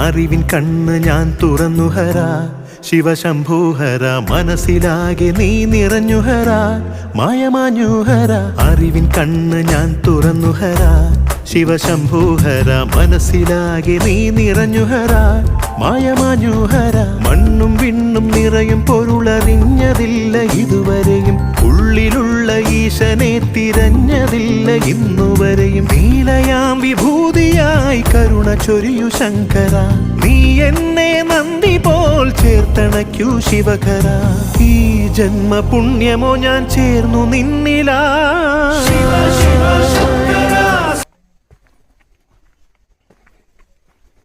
അറിവിൻ കണ്ണ് ഞാൻ തുറന്നു ഹര ശിവശംഭൂഹര മനസ്സിലാകെ നീ നിറഞ്ഞു ഹര മായമാഞ്ഞുഹര അറിവിൻ കണ്ണ് ഞാൻ തുറന്നു ഹര ശിവശംഭൂഹര മനസ്സിലാകെ നീ നിറഞ്ഞു ഹര മായമാഞ്ഞുഹര മണ്ണും വിണ്ണും നിറയും പൊരുളറിഞ്ഞതില്ല ഇതുവരെയും ഉള്ളിലുള്ള ഈശനെ തിരഞ്ഞതില്ല ഇന്നുവരെയും നീലയാം വിഭൂതിയായി കരുണ ചൊരിയു ശങ്കര നീ എന്നെ നന്ദി പോൽ ചേർത്തണയ്ക്കൂ ശിവകര ഈ ജന്മ പുണ്യമോ ഞാൻ ചേർന്നു നിന്നിലാ ശിവ ശിവ